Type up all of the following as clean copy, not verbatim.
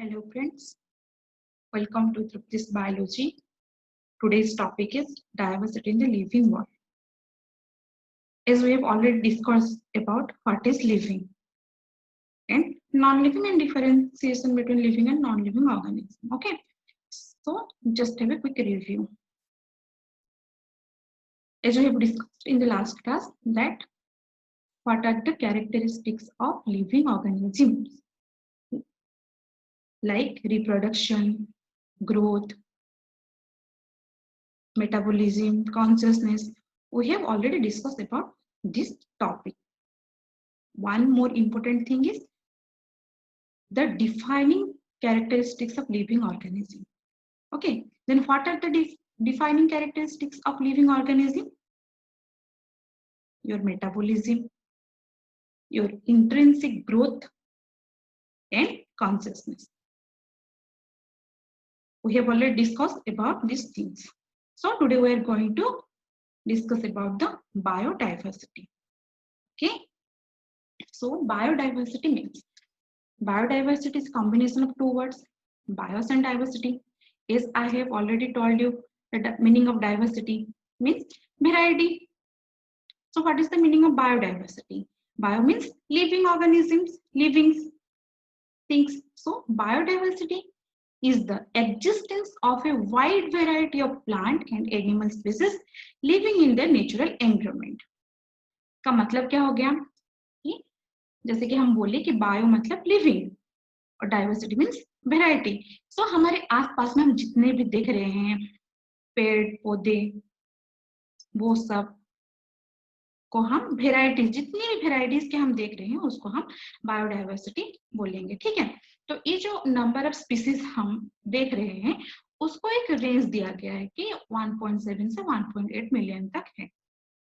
Hello friends, welcome to Triptis Biology. Today's topic is diversity in the living world. As we have already discussed about what is living and non-living and differentiation between living and non-living organism. Okay, so just have a quick review. As we have discussed in the last class that what are the characteristics of living organisms like reproduction, growth, metabolism, consciousness. We have already discussed about this topic. One more important thing is the defining characteristics of living organism. Okay, then what are the defining characteristics of living organism? Your metabolism, your intrinsic growth, and consciousness. We have already discussed about these things. So today we are going to discuss about the biodiversity. Okay, so biodiversity means biodiversity is combination of two words, bios and diversity. As I have already told you, the meaning of diversity means variety. So what is the meaning of biodiversity? Bio means living organisms, living things. So biodiversity is the existence of a wide variety of plant and animal species living in their natural environment. का मतलब क्या हो गया कि जैसे कि हम बोले कि बायो मतलब लिविंग और डाइवर्सिटी मीन्स वेराइटी. सो हमारे आसपास में हम जितने भी देख रहे हैं पेड़ पौधे वो सब को हम वेराइटीज जितनी भी वेराइटीज के हम देख रहे हैं उसको हम बायोडाइवर्सिटी बोलेंगे. ठीक है, तो ये जो नंबर ऑफ स्पीसीज हम देख रहे हैं उसको एक रेंज दिया गया है कि 1.7 से 1.8 मिलियन तक है.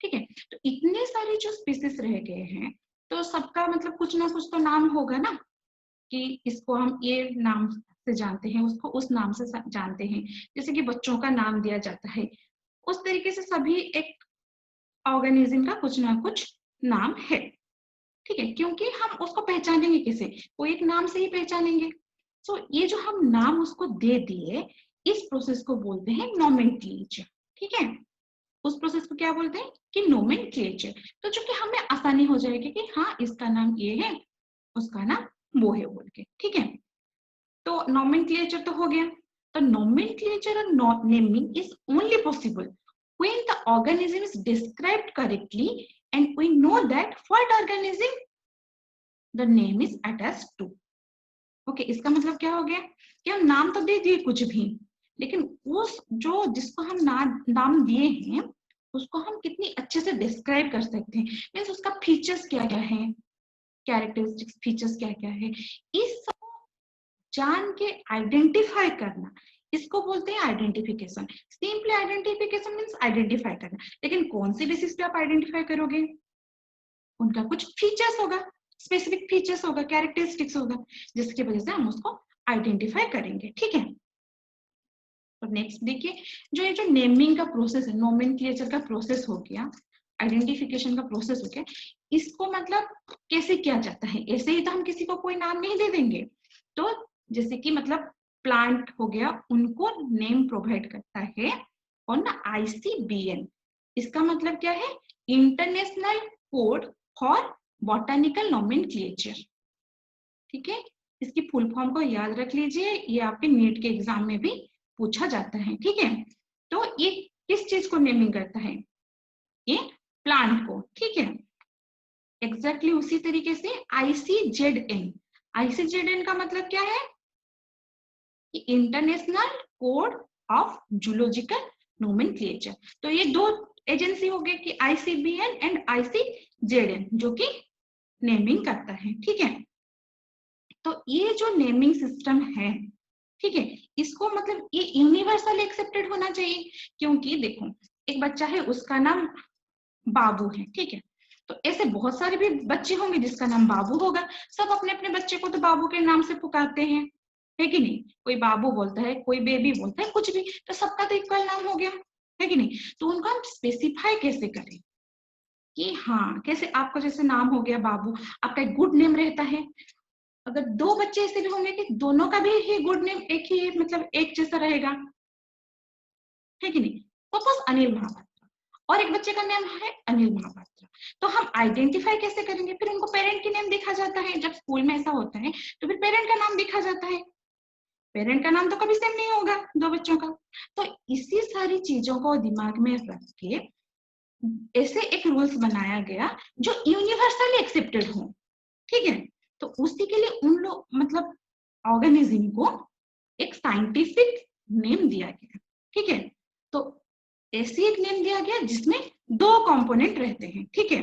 ठीक है, तो इतने सारे जो स्पीसीज रह गए हैं तो सबका मतलब कुछ ना कुछ तो नाम होगा ना, कि इसको हम ये नाम से जानते हैं, उसको उस नाम से जानते हैं. जैसे कि बच्चों का नाम दिया जाता है, उस तरीके से सभी एक ऑर्गेनिज्म का कुछ ना कुछ नाम है. ठीक है, क्योंकि हम उसको पहचानेंगे किसे, कोई एक नाम से ही पहचानेंगे. तो ये जो हम नाम उसको दे दिए इस प्रोसेस को बोलते हैं नोमेनक्लेचर. ठीक है, उस प्रोसेस को क्या बोलते हैं कि नोमेनक्लेचर. तो चूंकि हमें आसानी हो जाएगी कि हाँ इसका नाम ये है उसका नाम वो है बोल के. ठीक है, तो नोमेनक्लेचर तो हो गया. तो नोमेनक्लेचर और naming is only possible when the organism is described correctly and we know that what organism the name is attached to. Okay, इसका मतलब क्या हो गया कि हम नाम तो दे दिए कुछ भी, लेकिन उस जो जिसको हम नाम दिए हैं उसको हम कितनी अच्छे से डिस्क्राइब कर सकते हैं, मीन्स उसका फीचर्स क्या क्या है, कैरेक्टरिस्टिक्स फीचर्स क्या क्या है, इस सब जान के आइडेंटिफाई करना, इसको बोलते हैं identification. Simply identification means identify करना, लेकिन कौन सी बेसिस पे आप आइडेंटिफाई करोगे, उनका कुछ फीचर्स होगा, स्पेसिफिक फीचर्स होगा, कैरेक्टरिस्टिक्स होगा, जिसकी वजह से हम उसको आइडेंटिफाई करेंगे. ठीक है, तो नेक्स्ट देखिए, जो ये जो नेमिंग का प्रोसेस है, नोमेनक्लेचर का प्रोसेस हो गया, आइडेंटिफिकेशन का प्रोसेस हो गया, इसको मतलब कैसे किया जाता है. ऐसे ही तो हम किसी को कोई नाम नहीं दे देंगे. तो जैसे कि मतलब प्लांट हो गया, उनको नेम प्रोवाइड करता है और ना ICBN. इसका मतलब क्या है, international code for botanical nomenclature. ठीक है, इसकी फुल फॉर्म को याद रख लीजिए, ये आपके नीट के एग्जाम में भी पूछा जाता है. ठीक है, तो ये किस चीज को नेमिंग करता है, ये प्लांट को. ठीक है, एग्जैक्टली उसी तरीके से ICZN. ICZN का मतलब क्या है, international code of zoological nomenclature. तो ये दो एजेंसी हो गए कि ICBN एंड ICZN जो कि नेमिंग करता है. ठीक है, तो ये जो नेमिंग सिस्टम है, ठीक है, इसको मतलब ये यूनिवर्सल एक्सेप्टेड होना चाहिए. क्योंकि देखो एक बच्चा है उसका नाम बाबू है. ठीक है, तो ऐसे बहुत सारे भी बच्चे होंगे जिसका नाम बाबू होगा. सब अपने अपने बच्चे को तो बाबू के नाम से पुकारते हैं, है कि नहीं. कोई बाबू बोलता है, कोई बेबी बोलता है, कुछ भी, तो सबका तो इक्वल नाम हो गया, है कि नहीं. तो उनको हम स्पेसिफाई कैसे करें कि हाँ कैसे, आपका जैसे नाम हो गया बाबू, आपका एक गुड नेम रहता है, अगर दो बच्चे ऐसे भी होंगे कि दोनों का भी ही गुड नेम एक ही मतलब एक जैसा रहेगा, है कि नहीं। सपोज अनिल महापात्र और एक बच्चे का नाम है अनिल महापात्र, तो हम आइडेंटिफाई कैसे करेंगे? फिर उनको पेरेंट की नेम देखा जाता है, जब स्कूल में ऐसा होता है तो फिर पेरेंट का नाम देखा जाता है। पेरेंट का नाम तो कभी सेम नहीं होगा दो बच्चों का। तो इसी सारी चीजों को दिमाग में रख के ऐसे एक रूल्स बनाया गया जो यूनिवर्सली एक्सेप्टेड हो, ठीक है। तो उसी के लिए उन लोग मतलब ऑर्गेनिज्म को एक साइंटिफिक नेम दिया गया, ठीक है। तो ऐसी एक नेम दिया गया जिसमें दो कंपोनेंट रहते हैं, ठीक है।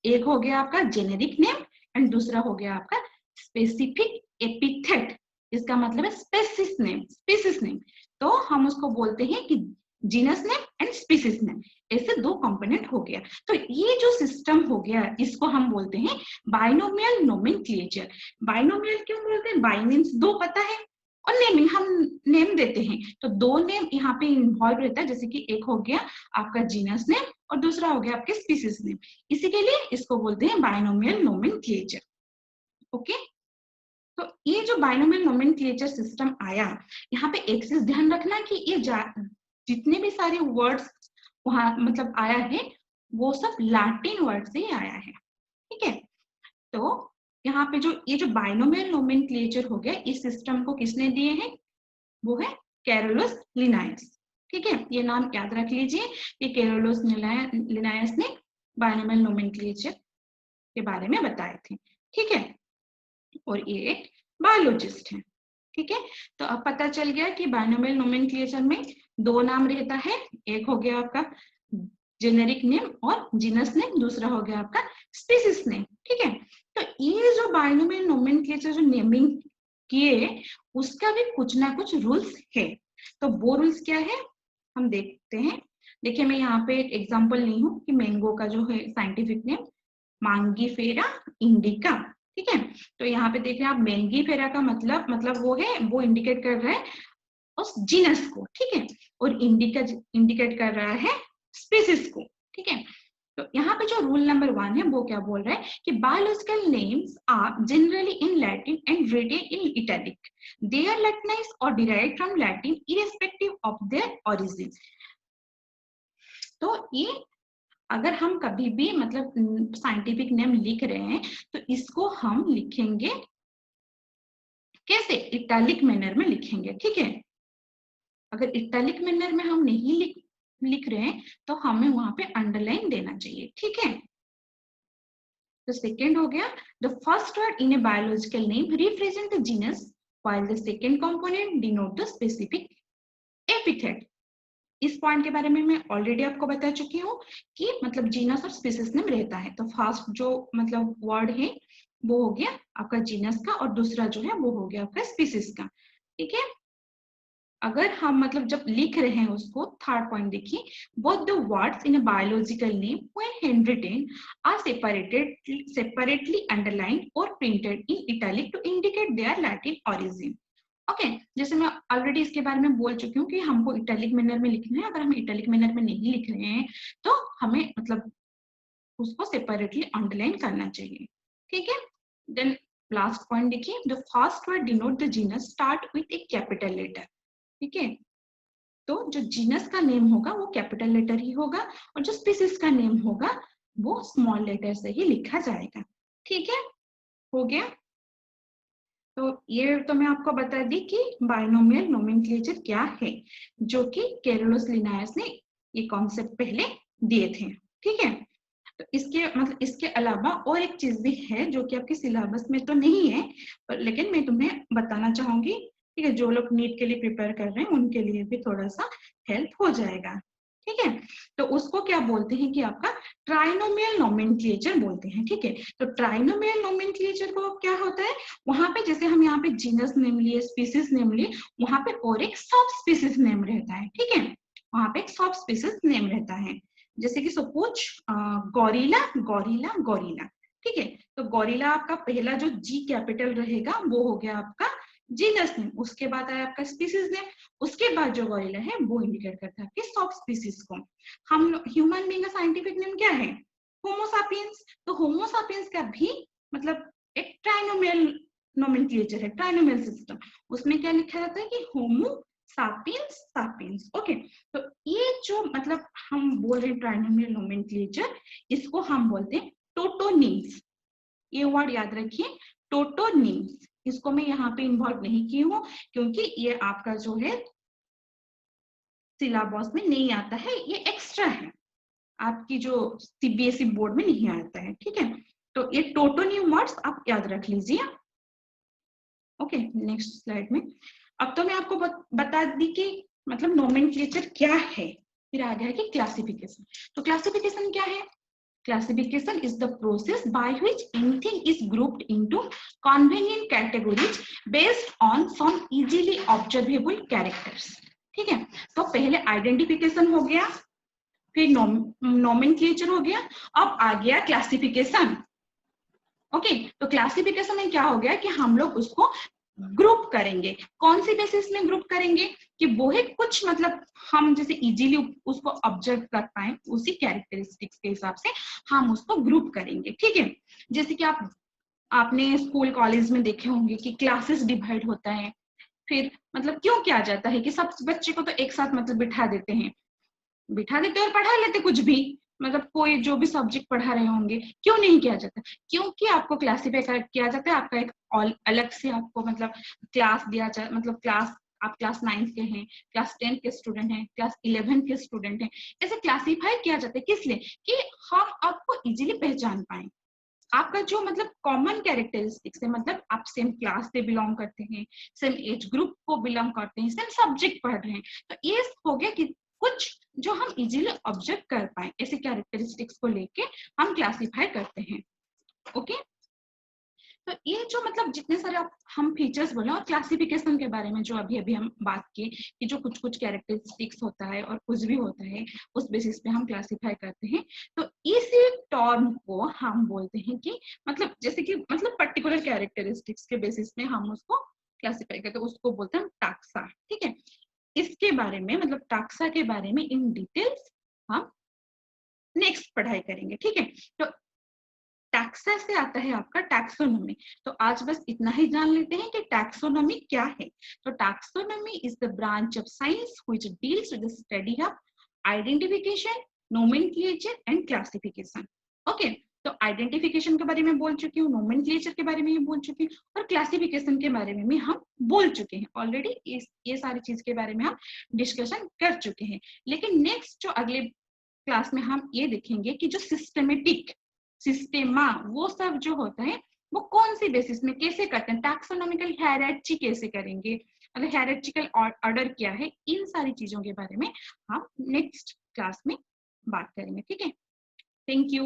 एक हो गया आपका जेनेरिक नेम एंड दूसरा हो गया आपका स्पेसिफिक एपिथेट। इसका मतलब है स्पीसीज नेम। तो हम उसको बोलते हैं कि genus name and species name, ऐसे दो कंपोनेंट हो गया। तो ये जो सिस्टम हो गया इसको हम बोलते हैं बाइनोमियल नोमेनक्लेचर। बाइनोमियल क्यों बोलते हैं? बाई मीन्स दो, पता है, और नेमिंग हम नेम देते हैं, तो दो नेम यहाँ पे इन्वॉल्व रहता है। जैसे कि एक हो गया आपका जीनस नेम और दूसरा हो गया आपके स्पीसीज नेम, इसी के लिए इसको बोलते हैं बाइनोमियल नोमेनक्लेचर। ओके, तो ये जो बाइनोमियल नोमेनक्लेचर सिस्टम आया, यहाँ पे एक चीज ध्यान रखना कि ये जितने भी सारे वर्ड्स वहां मतलब आया है वो सब लैटिन वर्ड से ही आया है, ठीक है। तो यहाँ पे जो ये जो बाइनोमियल नोमेनक्लेचर हो गया, इस सिस्टम को किसने दिए हैं? वो है कैरोलस लिनायस, ठीक है। ये नाम याद रख लीजिए, ये कैरोलस लिनायस ने बाइनोमियल नोमेनक्लेचर के बारे में बताए थे, ठीक है। और ये एक बायोलॉजिस्ट है, ठीक है। तो अब पता चल गया कि बाइनोमियल नोमेनक्लेचर में दो नाम रहता है, एक हो गया आपका जेनेरिक नेम और जीनस नेम, दूसरा हो गया आपका स्पीसीज नेम, ठीक है। तो ये जो बाइनोमियल नोमेनक्लेचर जो नेमिंग किए उसका भी कुछ ना कुछ रूल्स है। तो वो रूल्स क्या है हम देखते हैं। देखिए मैं यहाँ पे एक एग्जांपल ली हूँ कि मैंगो का जो है साइंटिफिक नेम मांगीफेरा इंडिका, ठीक है। तो यहाँ पे देख रहे हैं आप, मैंगीफेरा का मतलब वो है, वो इंडिकेट कर रहा है उस जीनस को, ठीक है, और इंडिका इंडिकेट कर रहा है स्पीसीज को, ठीक है। तो यहाँ पे जो रूल नंबर 1 है वो क्या बोल रहा है कि biological names are generally in Latin and written in italic, they are Latinized और derived from Latin irrespective of their origin. तो ये अगर हम कभी भी मतलब साइंटिफिक नेम लिख रहे हैं तो इसको हम लिखेंगे कैसे? इटैलिक मैनर में लिखेंगे, ठीक है। अगर इटैलिक मैनर में हम नहीं लिख रहे हैं तो हमें वहां पे अंडरलाइन देना चाहिए, ठीक है। तो सेकेंड हो गया, the first word in a biological name represent the genus while the second component denote the specific epithet. इस पॉइंट के बारे में मैं ऑलरेडी आपको बता चुकी हूँ कि मतलब जीनस और स्पीसीज नेम रहता है। तो फर्स्ट जो मतलब वर्ड है वो हो गया आपका जीनस का और दूसरा जो है वो हो गया आपका स्पीसीज का, ठीक है। अगर हम मतलब जब लिख रहे हैं उसको, थर्ड पॉइंट देखिए, both the words in a biological name when handwritten are separately underlined or printed in italic to indicate their Latin origin. Okay, जैसे मैं ऑलरेडी इसके बारे में बोल चुकी हूँ कि हमको इटैलिक मैनर में लिखना है। अगर हम इटैलिक मैनर में नहीं लिख रहे हैं तो हमें मतलब उसको सेपरेटली अंडरलाइन करना चाहिए, ठीक है। देन लास्ट पॉइंट देखिए, the first word denote the genus start with a capital letter, ठीक है। तो जो जीनस का नेम होगा वो कैपिटल लेटर ही होगा और जो स्पीसीज का नेम होगा वो स्मॉल लेटर से ही लिखा जाएगा, ठीक है। हो गया। तो ये तो मैं आपको बता दी कि बाइनोमियल नोमेनक्लेचर क्या है, जो कि कैरोलस लिनायस ने ये कॉन्सेप्ट पहले दिए थे, ठीक है। तो इसके मतलब इसके अलावा और एक चीज भी है जो कि आपके सिलेबस में तो नहीं है पर लेकिन मैं तुम्हें बताना चाहूंगी, ठीक है। जो लोग नीट के लिए प्रिपेयर कर रहे हैं उनके लिए भी थोड़ा सा हेल्प हो जाएगा, ठीक है। तो उसको क्या बोलते हैं कि आपका ट्राइनोमियल नोमेनक्लेचर बोलते हैं, ठीक है। तो ट्राइनोमियल नोमेनक्लेचर को क्या होता है, वहां पे जैसे हम यहाँ पे जीनस नेम लिए, स्पीसीज नेम लिए, वहां पे और एक सब स्पीसीज नेम रहता है, ठीक है। वहां पे एक सब स्पीसीज नेम रहता है, जैसे कि सपोज गौरीला गौरीला गौरीला, ठीक है। तो गौरीला आपका पहला जो जी कैपिटल रहेगा वो हो गया आपका जीनस नेम, उसके बाद आया आपका स्पीसीज नेम, उसके बाद जो गौरीला है वो इंडिकेट करता है कि सब स्पीसीज को। हम ह्यूमन बीइंग का साइंटिफिक नेम क्या है? होमो सापियंस। तो होमो सापियंस का भी मतलब एक ट्राइनोमियल नोमेनक्लेचर है, ट्राइनोमियल सिस्टम, उसमें क्या लिखा जाता है कि होमो सापियंस सापियंस। ओके, तो ये जो मतलब हम बोल रहे हैं ट्राइनोमियल नोमेनक्लेचर, इसको हम बोलते हैं टोटोनिम्स। ये वर्ड याद रखिए, टोटोनिम्स। इसको मैं यहाँ पे इन्वॉल्व नहीं की हूँ क्योंकि ये आपका जो है सिलेबस में नहीं आता है, ये एक्स्ट्रा है, आपकी जो सीबीएसई बोर्ड में नहीं आता है, ठीक है। तो ये टोटोनिम वर्ड्स आप याद रख लीजिए। ओके, नेक्स्ट स्लाइड में अब तो मैं आपको बता दी कि मतलब नोमेनक्लेचर क्या है, फिर आ गया कि क्लासिफिकेशन। तो क्लासिफिकेशन क्या है? Classification is the process by which anything is grouped into convenient categories based on some easily observable characters. ठीक है, तो पहले आइडेंटिफिकेशन हो गया, फिर नोमेनक्लेचर हो गया, अब आ गया क्लासिफिकेशन। ओके, तो क्लासिफिकेशन में क्या हो गया कि हम लोग उसको ग्रुप करेंगे। कौन सी बेसिस में ग्रुप करेंगे कि वो है कुछ मतलब हम जैसे इजीली उसको ऑब्जर्व कर पाए, उसी कैरेक्टरिस्टिक्स के हिसाब से हम उसको ग्रुप करेंगे। ठीक है, जैसे कि आपने स्कूल कॉलेज में देखे होंगे कि क्लासेस डिवाइड होता है, फिर मतलब क्यों किया जाता है कि सब बच्चे को तो एक साथ मतलब बिठा देते हैं और पढ़ा लेते कुछ भी, मतलब कोई जो भी सब्जेक्ट पढ़ा रहे होंगे, क्यों नहीं किया जाता? क्योंकि आपको क्लासिफाई किया जाता है, आपका एक अलग से आपको मतलब क्लास दिया जाए, मतलब क्लास आप क्लास 9 के हैं, क्लास 10 के स्टूडेंट हैं, क्लास 11 के स्टूडेंट हैं, ऐसे क्लासिफाई किया जाता है। किस लिए? कि हम आपको इजीली पहचान पाए, आपका जो मतलब कॉमन कैरेक्टरिस्टिक्स है, मतलब आप सेम क्लास से बिलोंग करते हैं, सेम एज ग्रुप को बिलोंग करते हैं, सेम सब्जेक्ट पढ़ रहे हैं, तो ये हो गया कि कुछ जो हम इजीली ऑब्जर्व कर पाए, ऐसे कैरेक्टरिस्टिक्स को लेके हम क्लासिफाई करते हैं। ओके, तो ये जो मतलब जितने सारे हम फीचर्स बोले और क्लासिफिकेशन के बारे में जो अभी अभी हम बात की कि जो कुछ कुछ कैरेक्टरिस्टिक्स होता है और कुछ भी होता है उस बेसिस पे हम क्लासिफाई करते हैं, तो इसी टर्म को हम बोलते हैं कि मतलब जैसे कि मतलब पर्टिकुलर कैरेक्टरिस्टिक्स के बेसिस पे हम उसको क्लासिफाई करते हैं, उसको बोलते हैं टैक्सा। ठीक है, इसके बारे में मतलब टैक्सा के बारे में इन डिटेल्स हम नेक्स्ट पढ़ाई करेंगे। ठीक है, तो टैक्सा से आता है आपका टैक्सोनॉमी। तो आज बस इतना ही जान लेते हैं कि टैक्सोनॉमी क्या है। तो taxonomy is the branch of science which deals with the study of identification, nomenclature and classification. Okay, तो आइडेंटिफिकेशन के बारे में बोल चुकी हूँ, नोमेनक्लेचर के बारे में भी बोल चुकी हूँ और क्लासिफिकेशन के बारे में भी हम बोल चुके हैं ऑलरेडी। ये सारी चीज के बारे में हम डिस्कशन कर चुके हैं। लेकिन नेक्स्ट जो अगले क्लास में हम ये देखेंगे कि जो सिस्टमेटिक सिस्टेमा वो सब जो होता है वो कौन सी बेसिस में कैसे करते हैं, टैक्सोनॉमिकल हायरार्ची कैसे करेंगे, मतलब हायरार्चिकल ऑर्डर क्या है, इन सारी चीजों के बारे में हम नेक्स्ट क्लास में बात करेंगे। ठीक है, थैंक यू।